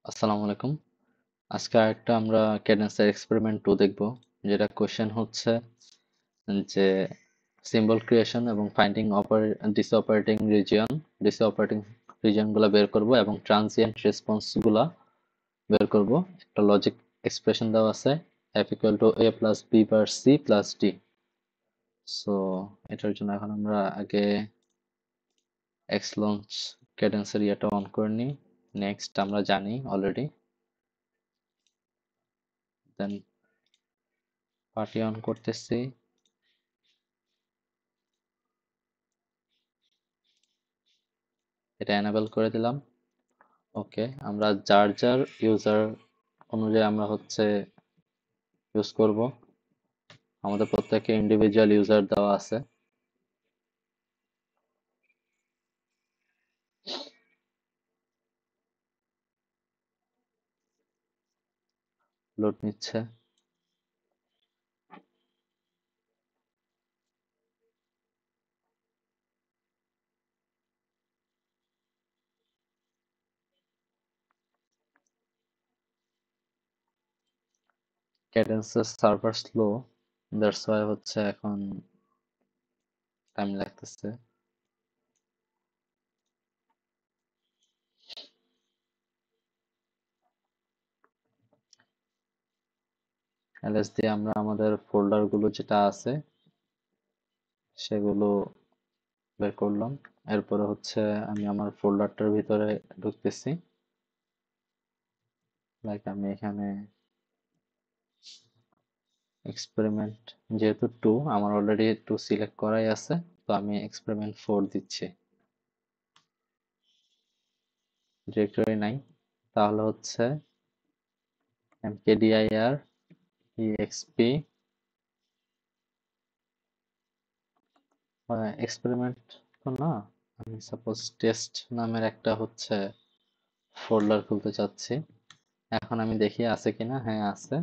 আসসালামু আলাইকুম। আজকে আরেকটা আমরা ক্যাডেন্সের এক্সপেরিমেন্ট 2 দেখব, যেটা কোশ্চেন হচ্ছে যে সিম্বল ক্রিয়েশন এবং ফাইন্ডিং ডিসি অপারেটিং রিজিয়ন গুলা বের করব এবং ট্রানজিয়েন্ট রেসপন্স গুলা বের করব। একটা লজিক এক্সপ্রেশন দেওয়া আছে, f equal to a plus b bar c plus d। So এটার জন্য এখন আমরা আগে এক্স লঞ্চ ক্যাডেন্সের ইয়েটা অন করে নিই। নেক্সট আমরা জানি অলরেডি, দেন পার্টি অন করতেছি। এটা এনেবল করে দিলাম। ওকে, আমরা যার যার ইউজার অনুযায়ী আমরা ইউজ করব। আমাদের প্রত্যেকে ইন্ডিভিজুয়াল ইউজার দেওয়া আছে। লোড নিচ্ছে। ক্যাডেন্সের সার্ভার স্লো, দ্যাটস ওয়াই এখন টাইম লাগতেছে। ls দিয়ে আমরা আমাদের ফোল্ডার গুলো যেটা আছে সেগুলো বের করলাম। এরপরে আমি আমার ফোল্ডারটার ভিতরে ঢুকতেছি। লাইক আমি এখানে এক্সপেরিমেন্ট, যেহেতু 2 আমার অলরেডি 2 সিলেক্ট করাই আছে, তো আমি এক্সপেরিমেন্ট 4 দিচ্ছি। ডিরেক্টরি নাই, তাহলে mkdir exp এক্সপেরিমেন্ট তো না, আমি সাপোজ টেস্ট নামের একটা ফোল্ডার খুলতে চাচ্ছি। এখন আমি দেখি আছে কিনা। হ্যাঁ আছে।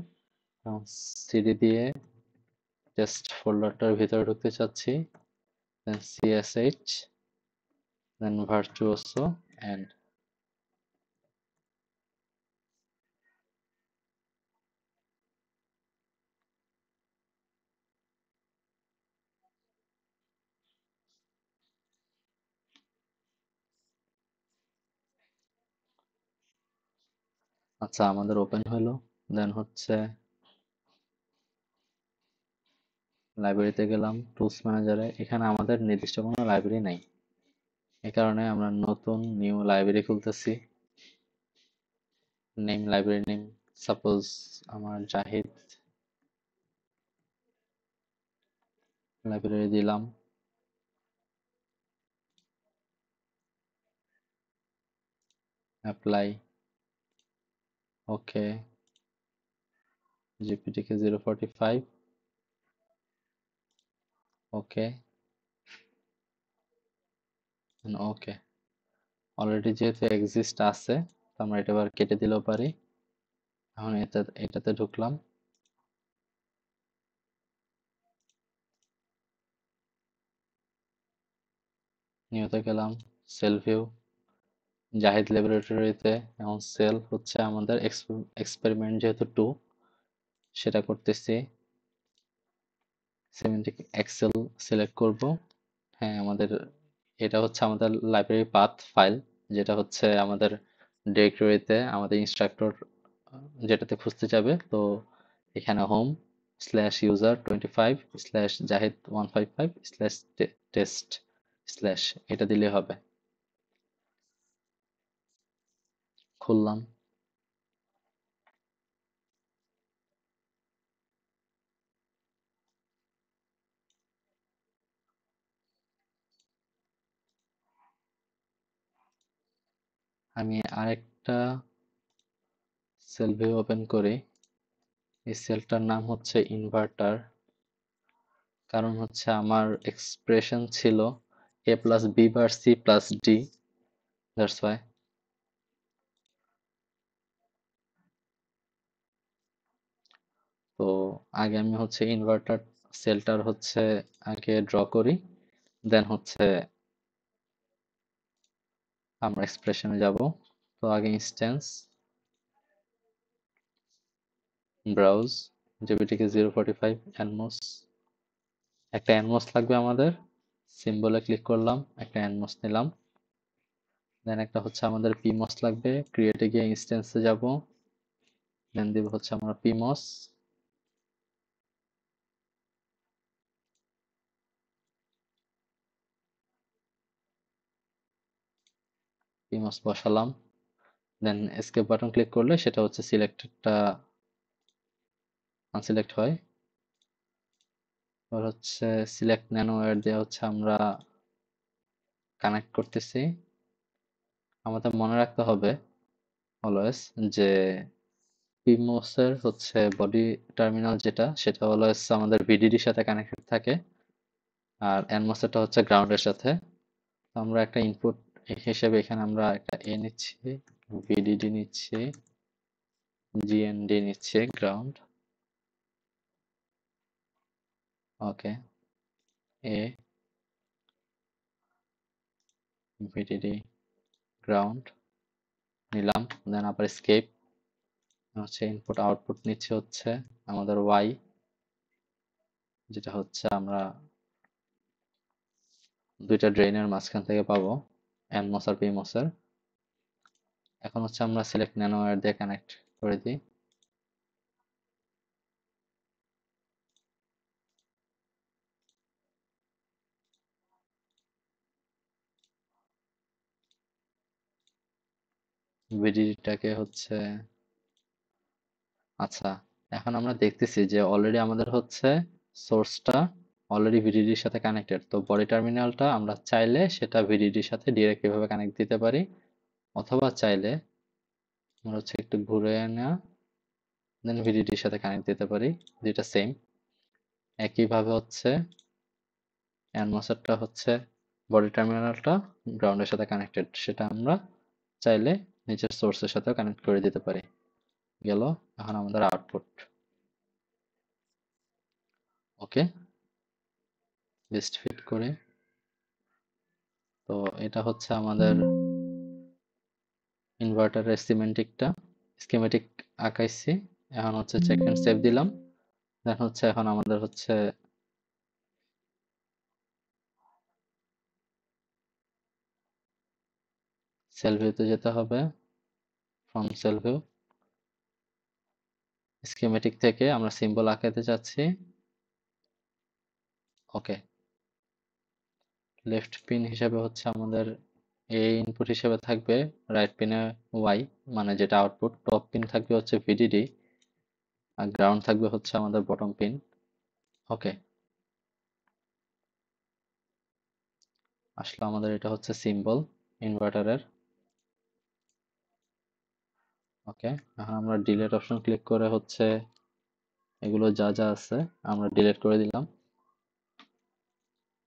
সিডি দিয়ে টেস্ট ফোল্ডারটার ভিতরে ঢুকতে চাচ্ছি, দেন csh, দেন virtuoso and আচ্ছা, আমাদের ওপেন হলো। দেন লাইব্রেরিতে গেলাম, টুলস ম্যানেজারে। এখানে আমাদের নির্দিষ্ট কোনো লাইব্রেরি নাই, এই কারণে আমরা নতুন নিউ লাইব্রেরি খুলতেছি। লাইব্রেরি নেম সাপোজ আমার জাহিদ লাইব্রেরি দিলাম। অ্যাপ্লাই, ওকে, জিপিটিকে 045, ওকে ওকে। অলরেডি যেহেতু এক্সিস্ট আছে, তো আমরা এটা আবার কেটে দিলেও পারি। এখন এটাতে ঢুকলাম। নিউতে গেলাম, সেল ভিউ, জাহিদ ল্যাবরেটরিতে। এখন সেল আমাদের এক্সপেরিমেন্ট যেহেতু 2, সেটা করতেছি। সিমেন্টিক এক্সেল সিলেক্ট করব। হ্যাঁ, এটা আমাদের লাইব্রেরি পাথ ফাইল, যেটা আমাদের ডিরেক্টরিতে আমাদের ইনস্ট্রাক্টর যেটাতে খুঁজতে যাবে। তো এখানে home slash user 25 slash Zahid 155 slash test slash, এটা দিলে হবে। খুললাম। আমি আরেকটা সেল ভিউ ওপেন করি। এই সেলটার নাম ইনভার্টার, কারণ আমার এক্সপ্রেশন ছিল a plus b bar c plus d, that's why. তো আগে আমি ইনভার্টার সেলটার আগে ড্র করি, দেন আমরা এক্সপ্রেশনে যাব। তো আগে ইনস্ট্যান্স, ব্রাউজ JPTK 045 এনমস, একটা এনমস লাগবে আমাদের, সিম্বলে ক্লিক করলাম, একটা এনমস নিলাম। দেন একটা হচ্ছে আমাদের পিমস লাগবে, ক্রিয়েটে গিয়ে ইনস্ট্যান্সে যাব, দেন দিব হচ্ছে আমরা পিমস, পিমস বসালাম। দেন এসকেপ বাটন ক্লিক করলে সেটা হচ্ছে সিলেক্টেডটা আনসিলেক্ট হয়। এবার হচ্ছে সিলেক্ট ন্যানো ওয়্যার দিয়ে হচ্ছে আমরা কানেক্ট করতেছি। আমাদের মনে রাখতে হবে অলওয়েজ যে পিমোসের হচ্ছে বডি টার্মিনাল যেটা, সেটা অলওয়েজ আমাদের ভিডিডির সাথে কানেক্টেড থাকে, আর এনমোসেরটা হচ্ছে গ্রাউন্ডের সাথে। তো আমরা একটা ইনপুট হিসেবে এখানে আমরা একটা এ নিচ্ছি, ভিডিডি নিচ্ছি, জিএনডি নিচ্ছি, গ্রাউন্ড, ওকে, এ, ভিডিডি, গ্রাউন্ড নিলাম। দেন আবার স্কেপ, হচ্ছে ইনপুট আউটপুট নিচ্ছে হচ্ছে আমাদের ওয়াই, যেটা হচ্ছে আমরা দুইটা ড্রেনের মাঝখান থেকে পাবো, এনমস আর পিমসের। এখন হচ্ছে আমরা সিলেক্ট ন্যানো ওয়্যার দিয়ে কানেক্ট করে দিই। ভিডিডিটাকে হচ্ছে, আচ্ছা, এখন আমরা দেখতেছি যে অলরেডি আমাদের হচ্ছে সোর্সটা অলরেডি ভিডিডির সাথে কানেক্টেড। তো বডি টার্মিনালটা আমরা চাইলে সেটা ভিডিডির সাথে ডিরেক্ট এভাবে কানেক্ট দিতে পারি, অথবা চাইলে আমরা হচ্ছে একটু ঘুরে না দেন ভিডিডির সাথে কানেক্ট দিতে পারি, যেটা সেম। একইভাবে হচ্ছে অ্যানমসারটা হচ্ছে বডি টার্মিনালটা গ্রাউন্ডের সাথে কানেক্টেড, সেটা আমরা চাইলে নিচের সোর্সের সাথেও কানেক্ট করে দিতে পারি। গেল, এখন আমাদের আউটপুট ওকে, লিস্ট ফিট করে। তো এটা হচ্ছে আমাদের ইনভার্টারের স্কিমেটিক আঁকাইছি। এখন হচ্ছে চেক এন্ড সেভ দিলাম। দেন হচ্ছে এখন আমাদের হচ্ছে সেল ভিউতে যেতে হবে, ফ্রম সেল ভিউ, স্কিমেটিক থেকে আমরা সিম্বল আঁকাতে চাচ্ছি, ওকে। লেফট পিন হিসেবে হচ্ছে আমাদের এ ইনপুট হিসেবে থাকবে, রাইট পিনে ওয়াই, মানে যেটা আউটপুট। টপ পিন থাকবে হচ্ছে ভিডিডি, আর গ্রাউন্ড থাকবে হচ্ছে আমাদের বটম পিন, ওকে। আসলে আমাদের এটা হচ্ছে সিম্বল ইনভার্টারের, ওকে। এখন আমরা ডিলিট অপশন ক্লিক করে হচ্ছে এগুলো যা যা আছে আমরা ডিলিট করে দিলাম।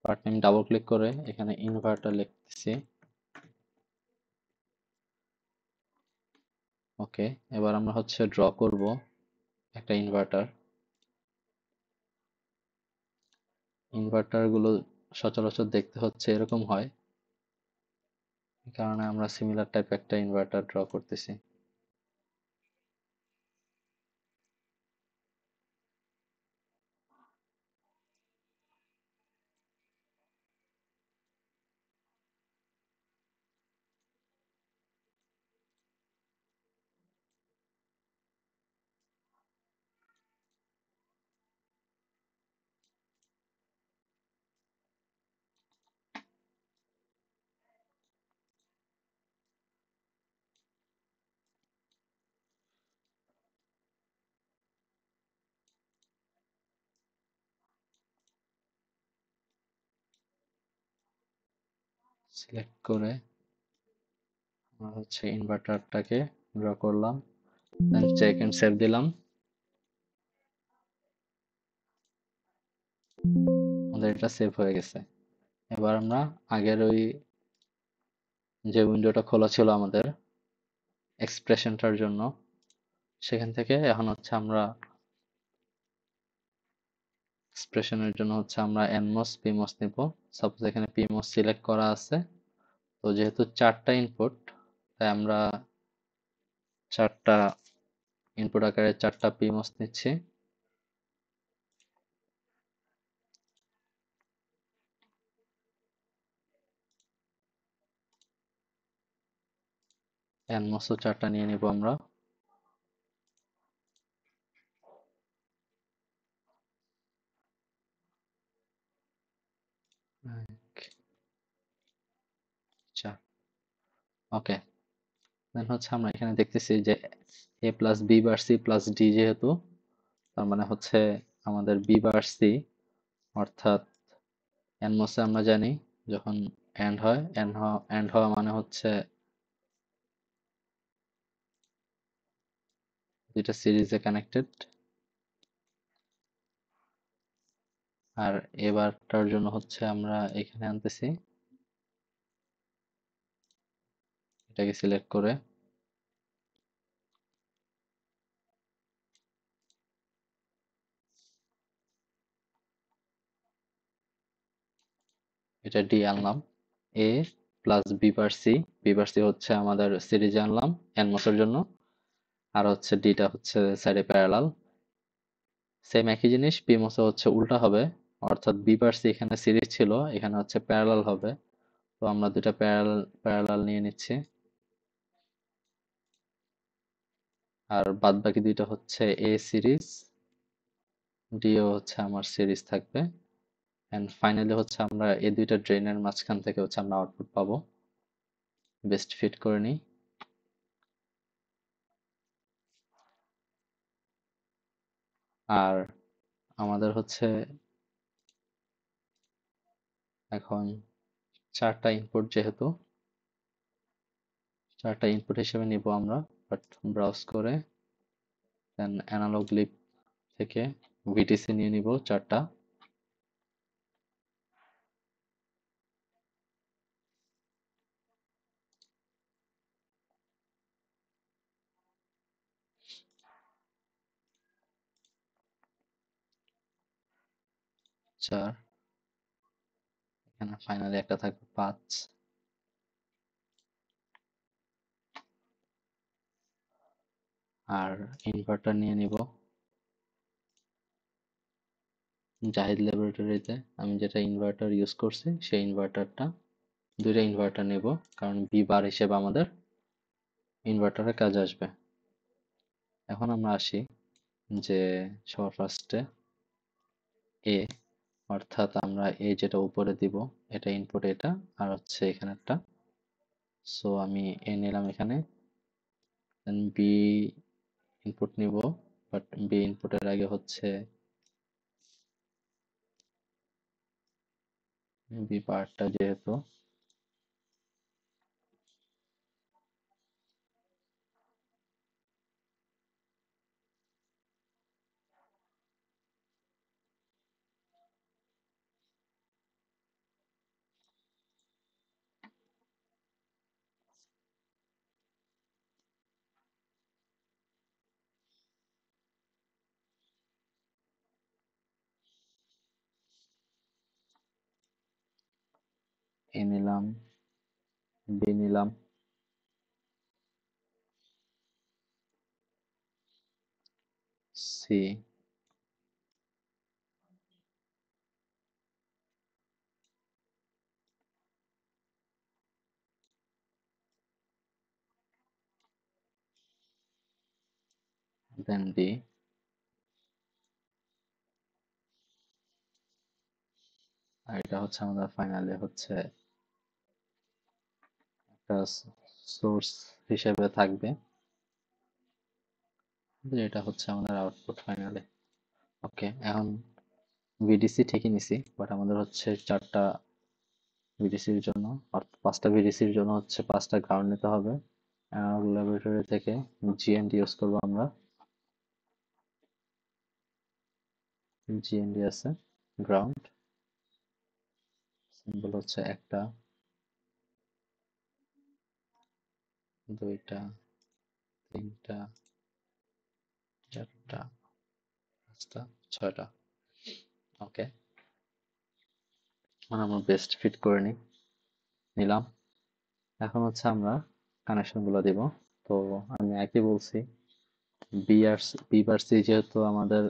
পার্ট নেম ডাবল ক্লিক করে এখানে ইনভার্টার লিখতেছি, ওকে। এবার আমরা হচ্ছে ড্র করব একটা ইনভার্টার। ইনভার্টার গুলো সচরাচর দেখতে হচ্ছে এরকম হয়, এই কারণে আমরা সিমিলার টাইপ একটা ইনভার্টার ড্র করতেছি। সিলেক্ট করে আমরা হচ্ছে ইনভার্টারটাকে ড্র করলাম, দেন চেক এন্ড সেভ দিলাম। আমাদের এটা সেভ হয়ে গেছে। এবার আমরা আগের ওই যে উইন্ডোটা খোলা ছিল আমাদের এক্সপ্রেশনটার জন্য, সেখান থেকে এখন হচ্ছে আমরা এক্সপ্রেশনের জন্য হচ্ছে আমরা এনমস পিমস নিব। সাপোজ এখানে পিমস সিলেক্ট করা আছে, তো যেহেতু চারটা ইনপুট, তাই আমরা চারটা ইনপুট আকারে 4টা পিমস নিচ্ছি। এনমসও 4টা নিয়ে নিব আমরা। আচ্ছা, ওকে। দেন হচ্ছে আমরা এখানে দেখতেছি যে A plus B bar C plus D, যেহেতু তার মানে হচ্ছে আমাদের বি বার সি, অর্থাৎ এনমসে আমরা জানি যখন এন্ড হয়, এন্ড হওয়া মানে হচ্ছে দুইটা সিরিজে কানেক্টেড। আর এবারটার জন্য হচ্ছে আমরা এখানে আনতেছি, এটাকে সিলেক্ট করে এটা ডি আনলাম। A plus B bar C, B bar C হচ্ছে আমাদের সিরিজে আনলাম এনমসের জন্য, আর হচ্ছে ডিটা হচ্ছে সাইডে প্যারালাল। সেম একই জিনিস পিমসে হচ্ছে উল্টা হবে, অর্থাৎ বি বার সি এখানে সিরিজ ছিল, এখানে হচ্ছে প্যারালাল হবে। তো আমরা দুটা প্যারালাল প্যারালাল নিয়ে নিচ্ছি, আর বাদ বাকি দুইটা হচ্ছে এ সিরিজ, ডিও হচ্ছে আমার সিরিজ থাকবে। এন্ড ফাইনালি হচ্ছে আমরা এই দুইটা ড্রেনের মাঝখান থেকে হচ্ছে আমরা আউটপুট পাবো। বেস্ট ফিট করে নিই। আর আমাদের হচ্ছে এখন 4টা ইনপুট, যেহেতু 4টা ইনপুট হিসেবে নিব আমরা, বাট ব্রাউজ করে দেন অ্যানালগ লিব থেকে ভিটিসি নিয়ে নিব 4টা। চার, এখানে ফাইনালি একটা থাকবে 5। আর ইনভার্টার নিয়ে নিব জাহিদ ল্যাবরেটরিতে আমি যেটা ইনভার্টার ইউজ করছি সেই ইনভার্টারটা, দুইটা ইনভার্টার নেব, কারণ বি বার হিসেবে আমাদের ইনভার্টারে কাজে আসবে। এখন আমরা আসি যে সবার ফার্স্টে এ, অর্থাৎ আমরা এ যেটা উপরে দিব এটা ইনপুট, এটা আর হচ্ছে এখানে একটা। সো আমি এ নিলাম এখানে, দেন বি ইনপুট নিব, বাট বি ইনপুটের আগে হচ্ছে বি পার্টটা যেহেতু এ নিলাম, বি নিলাম, সি, দেন ডি। আর এটা হচ্ছে আমাদের ফাইনালি হচ্ছে একটা সোর্স হিসেবে থাকবে, এটা হচ্ছে আমাদের আউটপুট ফাইনালি। ওকে, এখন ভিডিসি ঠিকই নিছি, বাট আমাদের হচ্ছে 4টা ভিডিসির জন্য, অর্থাৎ 5টা ভিডিসির জন্য হচ্ছে 5টা গ্রাউন্ড নিতে হবে। ল্যাবরেটরি থেকে জিএনডি ইউজ করবো আমরা। জিএনডি আছে, গ্রাউন্ড সিম্বল হচ্ছে 1টা, 2টা, 3টা, 4টা, 5টা, 6টা। ওকে, মানে আমরা বেস্ট ফিট করে নিলাম। এখন হচ্ছে আমরা কানেকশন গুলো দিব। তো আমি একই বলছি, বি বার সি যেহেতু আমাদের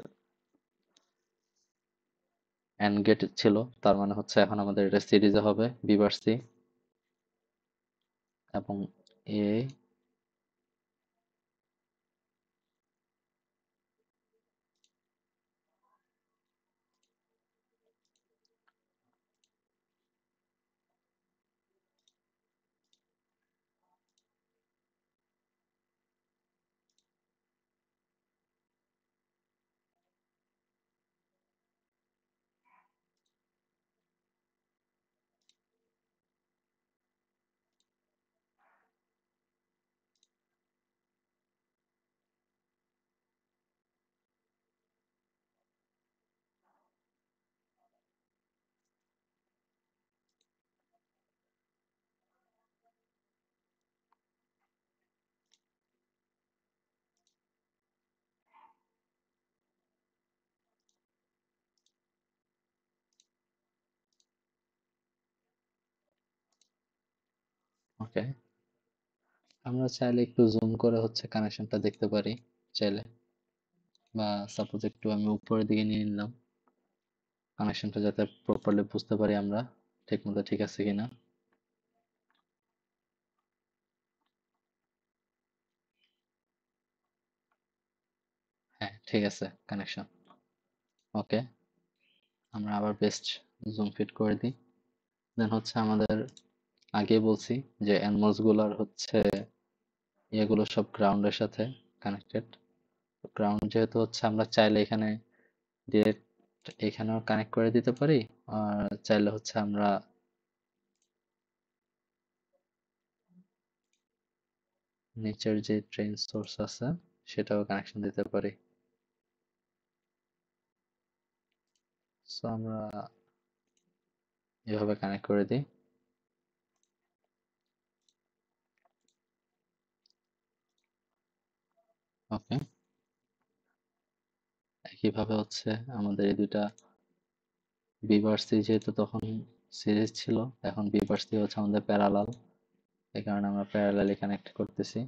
এন্ড গেট ছিল, তার মানে হচ্ছে এখন আমাদের এটা সিরিজে হবে বি বার সি এবং এ। ওকে, আমরা চাইলে একটু জুম করে হচ্ছে কানেকশনটা দেখতে পারি চাইলে, বা সাপোজ একটু আমি উপরের দিকে নিয়ে নিলাম কানেকশনটা, যাতে প্রপারলি বুঝতে পারি আমরা ঠিক মতো ঠিক আছে কিনা। হ্যাঁ, ঠিক আছে কানেকশন। ওকে, আমরা আবার বেস্ট জুম ফিট করে দিই। দেন হচ্ছে আমাদের আগে বলছি যে অ্যানমলস গুলার হচ্ছে এগুলো সব গ্রাউন্ডের সাথে কানেক্টেড। গ্রাউন্ড যেহেতু হচ্ছে আমরা চাইলে এখানে ডিরেক্ট এখানেও কানেক্ট করে দিতে পারি, আর চাইলে হচ্ছে আমরা নিচের যে ট্রেন সোর্স আছে সেটাও কানেকশন দিতে পারি। সো আমরা এভাবে কানেক্ট করে দিই। ওকে, একইভাবে হচ্ছে আমাদের এই দুইটা বিভার্সি যেহেতু তখন সিরিজ ছিল, এখন বিভার্সি হচ্ছে আমাদের প্যারালাল, এই কারণে আমরা প্যারালালি কানেক্ট করতেছি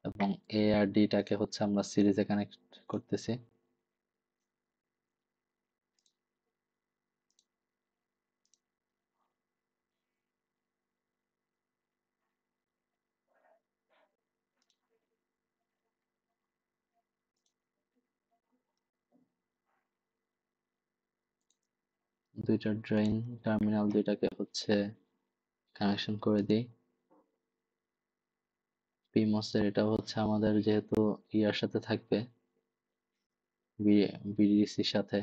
এবং এ আর ডি টাকে হচ্ছে আমরা সিরিজে কানেক্ট করতেছি। দুইটা ড্রেন টার্মিনাল দুইটাকে হচ্ছে কানেকশন করে দিই। পিমোসের এটা হচ্ছে আমাদের যেহেতু ইয়ার সাথে থাকবে, বিডিসির সাথে,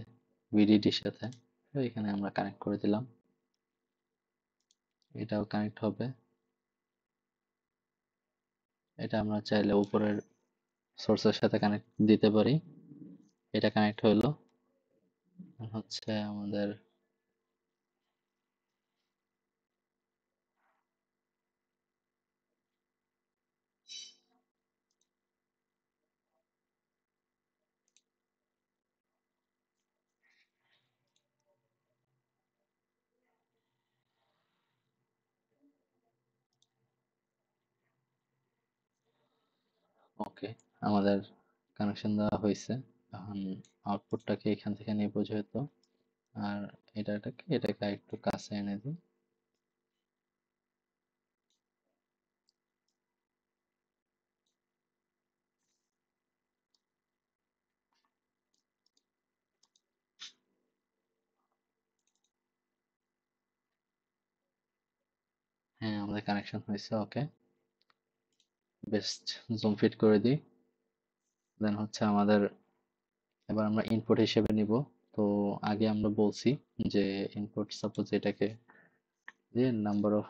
ভিডিডির সাথে, তো এখানে আমরা কানেক্ট করে দিলাম। এটাও কানেক্ট হবে। এটা আমরা চাইলে উপরের সোর্সের সাথে কানেক্ট দিতে পারি। এটা কানেক্ট হলো। হচ্ছে আমাদের ওকে, আমাদের কানেকশন দেওয়া হয়েছে। এখন আউটপুটটাকে এখান থেকে নেবো যেহেতু, আর এটাকে একটু কাছে এনে দিই। হ্যাঁ, আমাদের কানেকশন হয়েছে। ওকে, বেস্ট জুম ফিট করে দিই। দেন হচ্ছে আমাদের এবার আমরা ইনপুট হিসেবে নিব। তো আগে আমরা বলছি যে ইনপুট সাপোজ এটাকে, যে নাম্বার অফ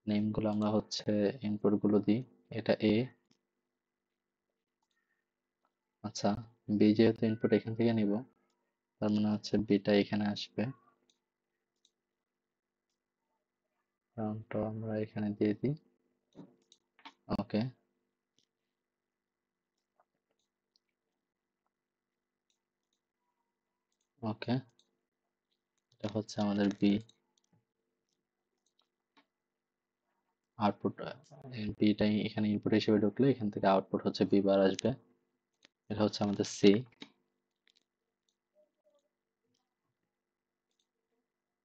নেম গুলো আমরা হচ্ছে ইনপুট গুলো দিই। এটা এ। আচ্ছা, বি যেহেতু ইনপুট এখান থেকে নিব, তার মানে হচ্ছে বিটা এখানে আসবে, কারণটা আমরা এখানে দিয়ে দিই। ওকে, ওকে, এটা হচ্ছে আমাদের বি। আউটপুট বিটাই এখানে ইনপুট হিসেবে ঢুকলে এখান থেকে আউটপুট হচ্ছে বি বার আসবে। এটা হচ্ছে আমাদের সি,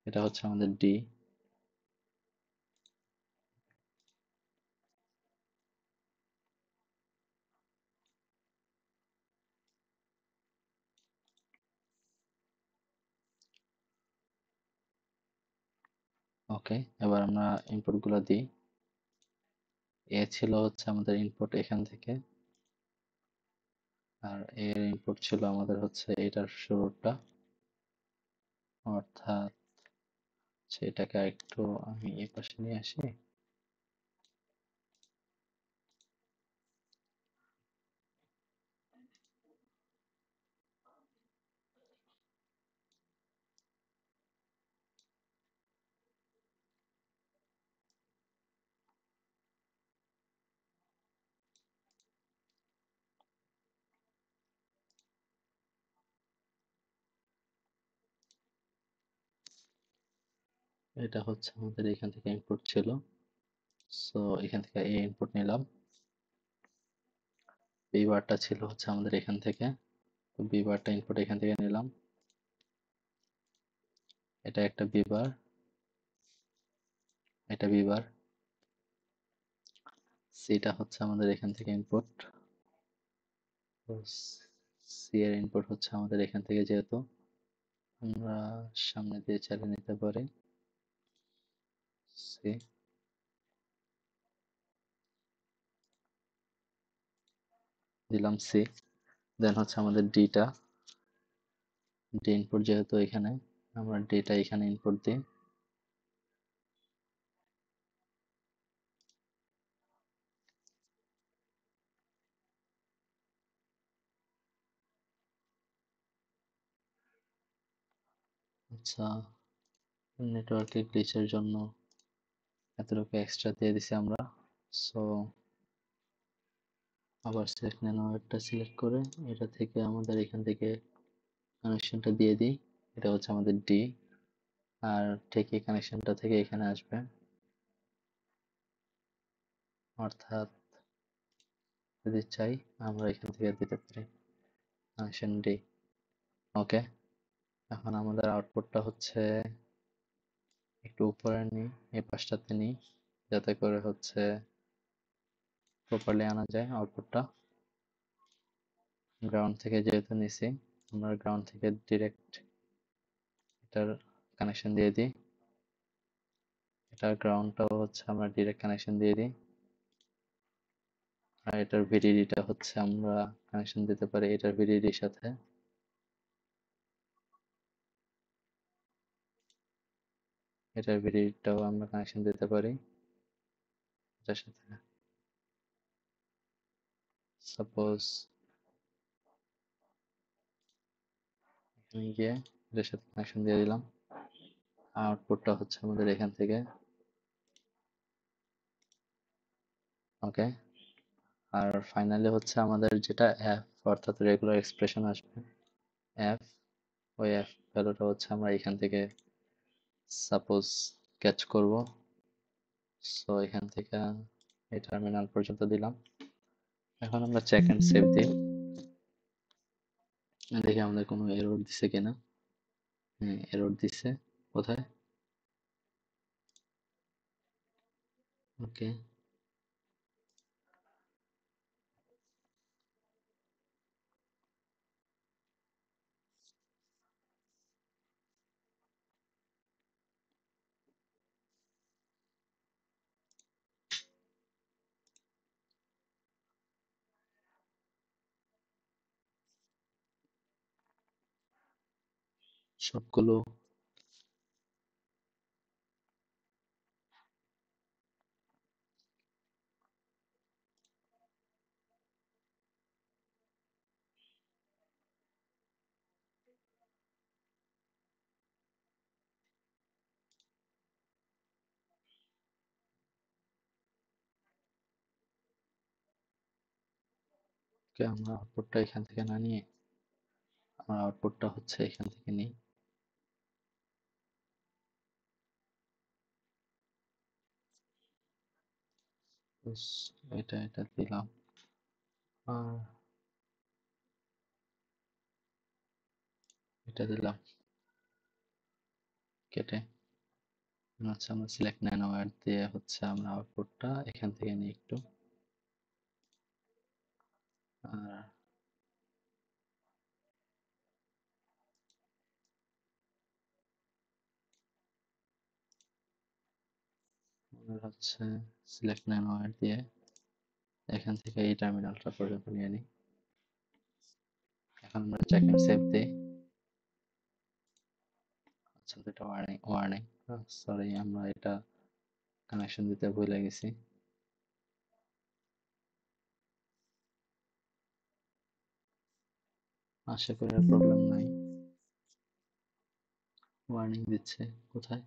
এটা হচ্ছে আমাদের ডি। ওকে, এবার আমরা ইনপুট গুলো দিই। এ ছিল হচ্ছে আমাদের ইনপুট এখান থেকে, আর এর ইনপুট ছিল আমাদের হচ্ছে এটার শুরুটা, অর্থাৎ সেটাকে একটু আমি এই পাশে নিয়ে আসি। এটা হচ্ছে আমাদের এখান থেকে ইনপুট ছিল, সো এখান থেকে এ ইনপুট নিলাম। বি বারটা ছিল হচ্ছে আমাদের এখান থেকে, তো বি বারটা ইনপুট এখান থেকে নিলাম। এটা একটা বি বার, এটা বি বার। সিটা হচ্ছে আমাদের এখান থেকে ইনপুট, তো সি এর ইনপুট হচ্ছে আমাদের এখান থেকে, যেহেতু আমরা সামনে দিয়ে চালিয়ে নিতে পারি। সি দিলাম, সি। দেন হচ্ছে আমাদের ডিটা, ডি ইনপুট যেহেতু এখানে, আমরা ডিটা এখানে ইনপুট দিই। আচ্ছা, নেটওয়ার্কের গ্লিচের জন্য এতটুকু এক্সট্রা দিয়ে দিছি আমরা। সো আবার সিলেক্ট নেটওয়ার্কটা সিলেক্ট করে এটা থেকে আমাদের এখান থেকে কানেকশনটা দিয়ে দিই। এটা হচ্ছে আমাদের ডি, আর ঠিক এই কানেকশনটা থেকে এখানে আসবে, অর্থাৎ যদি চাই আমরা এখান থেকে দিতে পারি কানেকশন ডি। ওকে, এখন আমাদের আউটপুটটা হচ্ছে একটু উপরে নিই, এই পাশটাতে নিই, যাতে করে হচ্ছে প্রপারলি আনা যায় আউটপুটটা। গ্রাউন্ড থেকে যেহেতু নিছি, আমরা গ্রাউন্ড থেকে ডিরেক্ট এটার কানেকশন দিয়ে দিই। এটার গ্রাউন্ডটাও হচ্ছে আমরা ডিরেক্ট কানেকশন দিয়ে দিই, আর এটার ভিডিডিটা হচ্ছে আমরা কানেকশন দিতে পারি এটার ভিডিডির সাথে। এটার ভিডিডিটাও আমরা কানেকশন দিতে পারি এটার সাথে। সাপোজ এখানে গিয়ে এটার সাথে কানেকশন দিয়ে দিলাম। আউটপুটটা হচ্ছে আমাদের এখান থেকে। ওকে, আর ফাইনালি হচ্ছে আমাদের যেটা এফ, অর্থাৎ রেগুলার এক্সপ্রেশন আসবে এফ, ওই এফ ভ্যালুটা হচ্ছে আমরা এখান থেকে সাপোজ ক্যাচ করব। সো এখান থেকে এই টার্মিনাল পর্যন্ত দিলাম। এখন আমরা চেক এন্ড সেভ দিই, দেখি আমাদের কোনো এরর দিছে কিনা। হ্যাঁ, এরর দিছে। কোথায়? ওকে, সবগুলো কে আমরা আউটপুটটা এখান থেকে না নিয়ে আমরা আউটপুটটা হচ্ছে এখান থেকে নিই। এটা দিলাম, আর এটা দিলাম কেটে। আচ্ছা, আমরা সিলেক্ট ন্যানোওয়্যার দিয়ে হচ্ছে আমরা আউটপুটটা এখান থেকে নিই একটু। আর আমাদের হচ্ছে সিলেক্ট ন্যানোওয়্যার দিয়ে এখান থেকে এই টার্মিনালটা পর্যন্ত নিয়ে নিই। এখন আমরা চেক এন্ড সেভ দিই। আচ্ছা, এটা ওয়ার্নিং ওয়ার্নিং, সরি আমরা এটা কানেকশন দিতে ভুলে গেছি। আশা করি আর প্রবলেম নাই। ওয়ার্নিং দিচ্ছে কোথায়?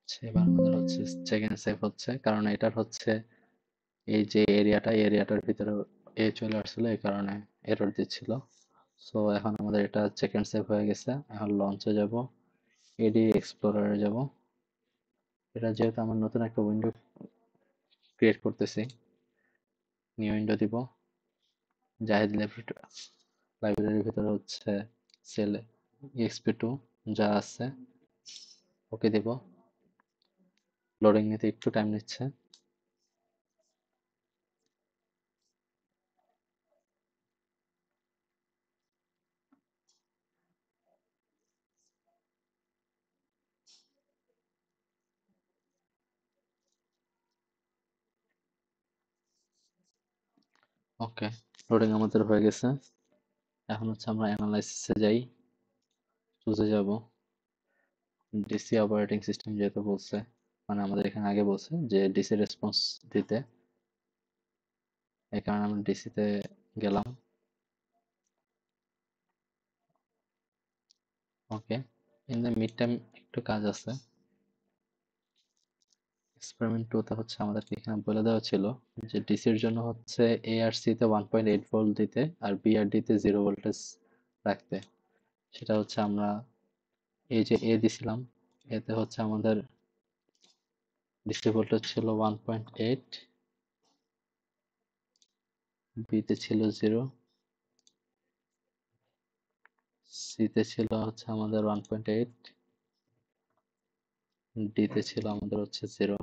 আচ্ছা, এবার আমাদের হচ্ছে চেক এন্ড সেভ হচ্ছে, কারণ এটার হচ্ছে এই যে এরিয়াটার ভিতরে এ চলে আসছিল, এই কারণে এরর দিচ্ছিল। সো এখন আমাদের এটা চেক এন্ড সেভ হয়ে গেছে। এখন লঞ্চে যাব, এডি এক্সপ্লোরারে যাব। এটা যেহেতু আমার নতুন একটা উইন্ডো ক্রিয়েট করতেছি, নিউ উইন্ডো দিব। জাহিদ লাইব্রেরির ভিতরে হচ্ছে সেল এক্সপি2 যা আছে ওকে দিব। লোডিং নিতে একটু টাইম নিচ্ছে। ওকে, লোডিং আমাদের হয়ে গেছে। এখন হচ্ছে আমরা অ্যানালাইসিসে যাই, চুজে যাব। ডিসি অপারেটিং সিস্টেম যেহেতু বলছে, মানে আমাদের এখানে আগে বলছে যে ডিসি রেসপন্স দিতে, এই কারণে আমরা ডিসিতে গেলাম। ওকে, ইন দ্য মিড টাইম একটু কাজ আছে। এক্সপেরিমেন্ট 2 তে হচ্ছে আমাদেরকে এখানে বলে দেওয়া ছিল যে ডিসির জন্য হচ্ছে এআরসি তে 1.8 ভোল্ট দিতে আর বিআরডি তে 0 ভোল্টেজ রাখতে। সেটা হচ্ছে আমরা এই যে এ দিছিলাম, এতে হচ্ছে আমাদের ডিসি ভোল্টেজ ছিল 1.8, বি তে ছিল 0, সি তে ছিল হচ্ছে আমাদের 1.8, ডি তে ছিল আমাদের হচ্ছে 0।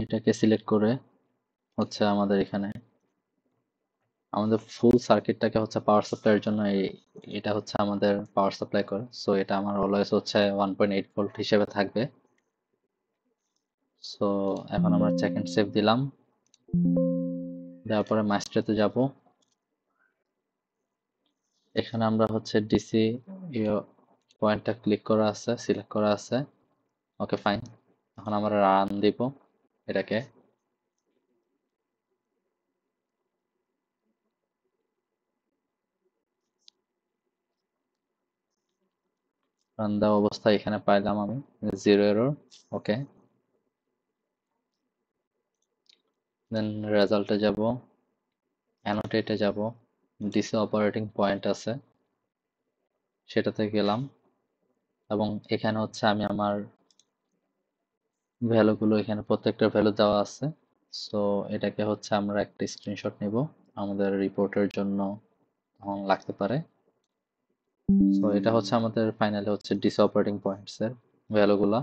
এটাকে সিলেক্ট করে হচ্ছে আমাদের এখানে আমাদের ফুল সার্কিটটাকে হচ্ছে পাওয়ার সাপ্লাইয়ের জন্য এটা হচ্ছে আমাদের পাওয়ার সাপ্লাই করে। সো এটা আমার অলওয়েজ হচ্ছে 1.8 ভোল্ট হিসেবে থাকবে। সো এখন আমরা চেক এন্ড সেভ দিলাম, দেওয়ার পরে মাস্টারেতে যাব। এখানে আমরা হচ্ছে ডিসি পয়েন্টটা ক্লিক করা আছে, সিলেক্ট করা আছে। ওকে, ফাইন। এখন আমরা রান দিব এটাকে। রান দেওয়া অবস্থায় এখানে পাইলাম আমি 0 এরর। ওকে, দেন রেজাল্টে যাব, অ্যানোটেটে যাব, ডিসি অপারেটিং পয়েন্ট আছে সেটাতে গেলাম, এবং এখানে হচ্ছে আমি আমার ভ্যালুগুলো এখানে প্রত্যেকটা ভ্যালু দেওয়া আছে। সো এটাকে হচ্ছে আমরা একটা স্ক্রিনশট নিব, আমাদের রিপোর্টের জন্য লাগতে পারে। সো এটা হচ্ছে আমাদের ফাইনালি হচ্ছে ডিসি অপারেটিং পয়েন্টস এর ভ্যালুগুলা।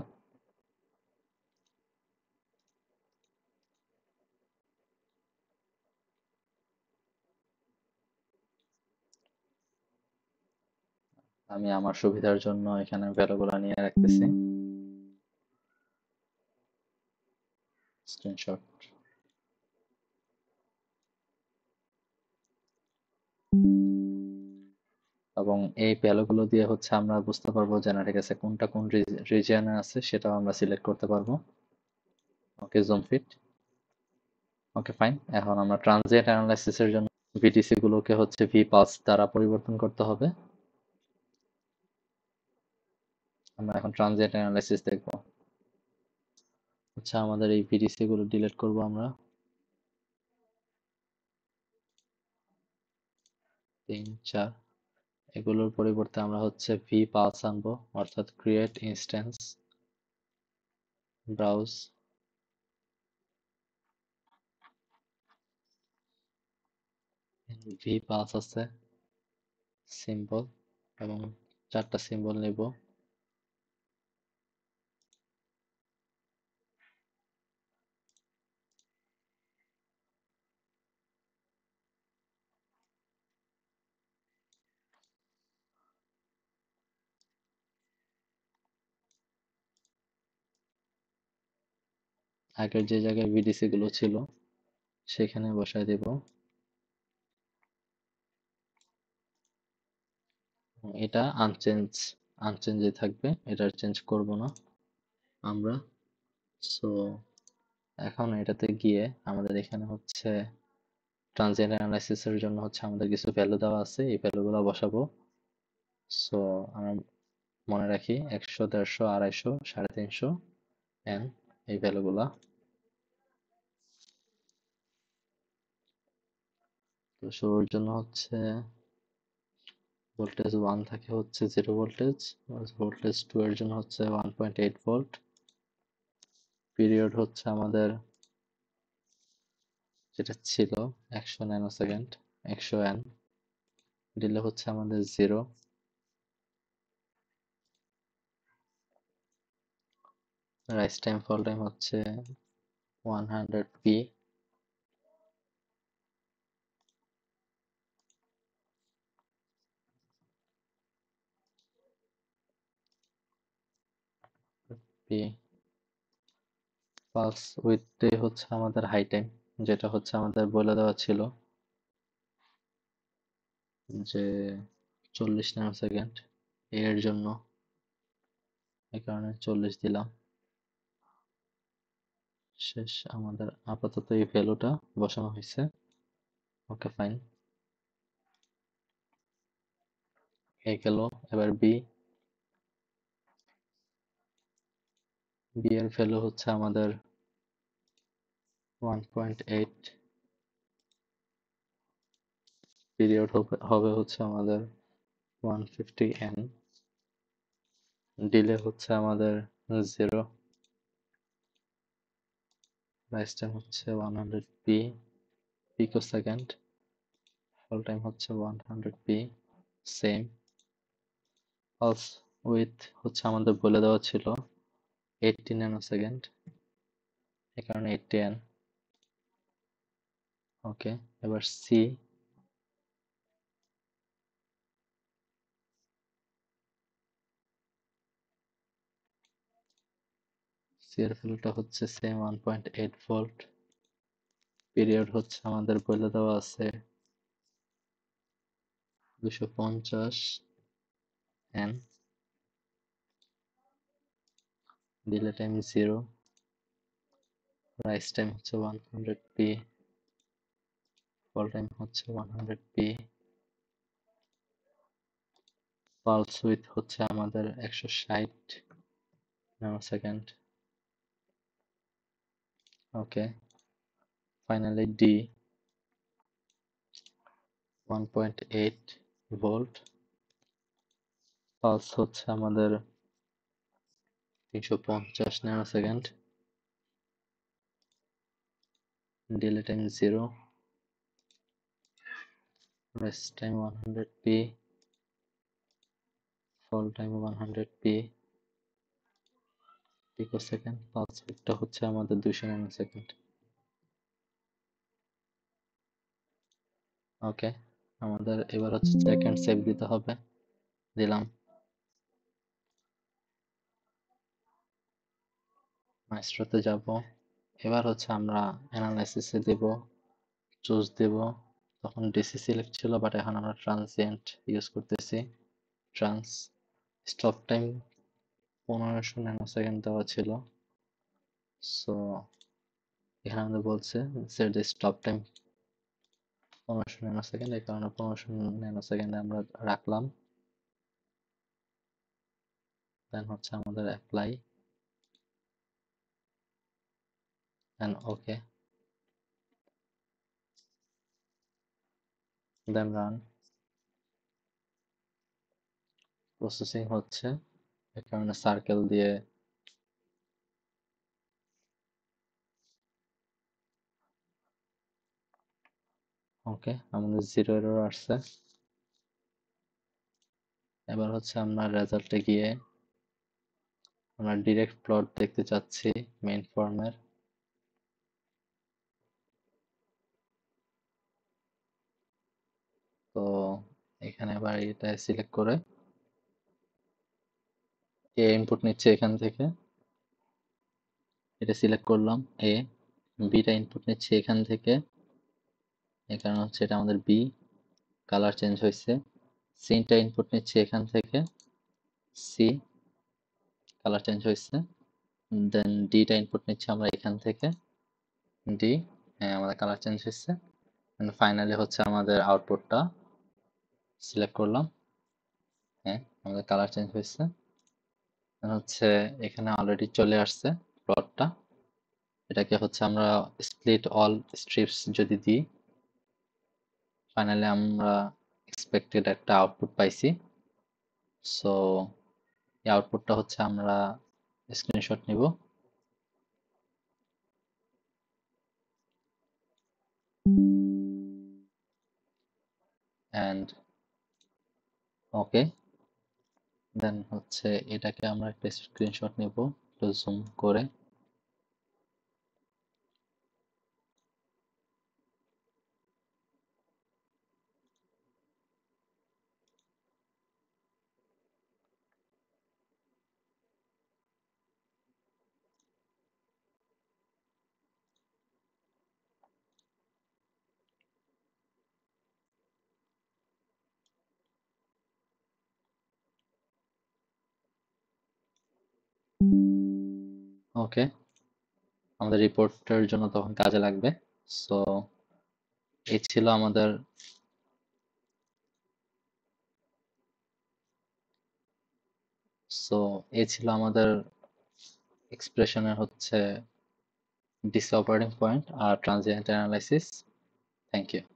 আমি আমার সুবিধার জন্য এখানে ভ্যালুগুলো নিয়ে রাখতেছি স্ক্রিনশট। এবং এই ভ্যালুগুলো দিয়ে হচ্ছে আমরা বুঝতে পারবো জেনারেটে কোনটা কোন রিজিয়নে আছে, সেটাও আমরা সিলেক্ট করতে পারবো। ওকে, জুম ফিট। ওকে, ফাইন। এখন আমরা ট্রানজিয়েন্ট অ্যানালাইসিসের জন্য ভিটিসি গুলোকে হচ্ছে ভি পালস দ্বারা পরিবর্তন করতে হবে। আমরা এখন ট্রানজিয়েন্ট অ্যানালাইসিস দেখব। আচ্ছা, আমাদের এই ভিটিসি গুলো ডিলিট করব আমরা। 3 4 এগুলোর পরিবর্তে আমরা হচ্ছে ভি পালস আনবো, অর্থাৎ create instance, browse, V pulse আছে, সিম্বল, এবং 4টা সিম্বল নেব। আগের যে জায়গায় ভিডিসি গুলো ছিল সেখানে বসায় দেব। এটা আনচেঞ্জে থাকবে, এটা চেঞ্জ করব না আমরা। সো এখন এটাতে গিয়ে আমাদের এখানে হচ্ছে ট্রানজিয়েন্ট অ্যানালাইসিসের জন্য হচ্ছে আমাদের কিছু ভ্যালু দেওয়া আছে, এই ভ্যালুগুলো বসাবো। সো আমরা মনে রাখি 100 150 250 350 এন, এই ভ্যালুগুলা। তো শুরুর জন্য হচ্ছে ভোল্টেজ 1 থাকে হচ্ছে 0 ভোল্টেজ, ভোল্টেজ 2 এর জন্য হচ্ছে 1.8 ভোল্ট, পিরিয়ড হচ্ছে আমাদের যেটা ছিল 100 ন্যানো সেকেন্ড, 100 এন, ডিলে হচ্ছে আমাদের 0, রাইজ টাইম ফল টাইম হচ্ছে 100 পি, পি পালস উইথ হচ্ছে আমাদের হাই টাইম, যেটা হচ্ছে আমাদের বলে দেওয়া ছিল যে 40 ন্যানো সেকেন্ড এর জন্য, এই কারণে 40 দিলাম। শেষ, আমাদের আপাতত এই ভ্যালুটা বসানো হয়েছে। ওকে, ফাইন। এই গেল। এবার বি এর ভ্যালু হচ্ছে আমাদের 1.8, পিরিয়ড হবে হচ্ছে আমাদের 150 এন, ডিলে হচ্ছে আমাদের 0, রাইজ টাইম হচ্ছে 100 পি পিকো সেকেন্ড, ফল টাইম হচ্ছে 100 পি, সেম। পালস উইথ হচ্ছে আমাদের বলে দেওয়া ছিল 80 ন্যানো সেকেন্ড, এই কারণে 80 এন। ওকে, এবার সি এর ভ্যালুটা হচ্ছে সেম 1.8 ভোল্ট, পিরিয়ড হচ্ছে আমাদের বলে দেওয়া আছে 250 N, delay time 0, rise time হচ্ছে 100 পি, ফল টাইম হচ্ছে 100 পি, পালস উইথ হচ্ছে আমাদের 160 nano second. Okay, finally D 1.8 volt, pulse হচ্ছে আমাদের 350 nano second, delay time 0, rise time 100 P, fall time 100 P pico second, pulse উইথটা হচ্ছে আমাদের 200 nano second. ওকে, আমাদের এবার হচ্ছে সেকেন্ড সেভ দিতে হবে। দিলাম, মাইস্ট্রোতে যাব। এবার হচ্ছে আমরা অ্যানালাইসিসে দেব, চুজ দেব। তখন ডিসি সিলেক্ট ছিল, বাট এখন আমরা ট্রানজিয়েন্ট ইউজ করতেছি। ট্রান্স স্টপ টাইম 1500 ন্যানোসেকেন্ড দেওয়া ছিল। সো এখানে আমাদের বলছে set the stop time 1500 nanosecond, এই কারণে 1500 ন্যানোসেকেন্ডে আমরা রাখলাম। দেন হচ্ছে আমাদের অ্যাপ্লাই, দেন ওকে, দেন রান। প্রসেসিং হচ্ছে, এই কারণে সার্কেল দিয়ে ওকে, আমাদের 0 এরর আসছে। এবার হচ্ছে আমরা রেজাল্টে গিয়ে আমরা ডিরেক্ট প্লট দেখতে চাচ্ছি মেইন ফর্মের। তো এখানে আবার এটা সিলেক্ট করে এ ইনপুট নিচ্ছে এখান থেকে, এটা সিলেক্ট করলাম এ। বিটা ইনপুট নিচ্ছে এখান থেকে, এই কারণে হচ্ছে এটা আমাদের বি, কালার চেঞ্জ হয়েছে। সিনটা ইনপুট নিচ্ছে এখান থেকে, সি, কালার চেঞ্জ হয়েছে। দেন ডিটা ইনপুট নিচ্ছে আমরা এখান থেকে, ডি, হ্যাঁ আমাদের কালার চেঞ্জ হয়েছে। ফাইনালি হচ্ছে আমাদের আউটপুটটা সিলেক্ট করলাম, হ্যাঁ আমাদের কালার চেঞ্জ হয়েছে। হচ্ছে এখানে অলরেডি চলে আসছে প্লটটা। এটাকে হচ্ছে আমরা স্প্লিট অল স্ট্রিপস যদি দিই, ফাইনালি আমরা এক্সপেক্টেড একটা আউটপুট পাইছি। সো এই আউটপুটটা হচ্ছে আমরা স্ক্রিনশট নিব, অ্যান্ড ওকে। দেন হচ্ছে এটাকে আমরা একটা স্ক্রিনশট নিব একটু জুম করে। ওকে, আমাদের রিপোর্টের জন্য তখন কাজে লাগবে। সো এই ছিল আমাদের সো এই ছিল আমাদের এক্সপ্রেশনের হচ্ছে ডিসি অপারেটিং পয়েন্ট আর ট্রানজিয়েন্ট অ্যানালাইসিস। Thank you.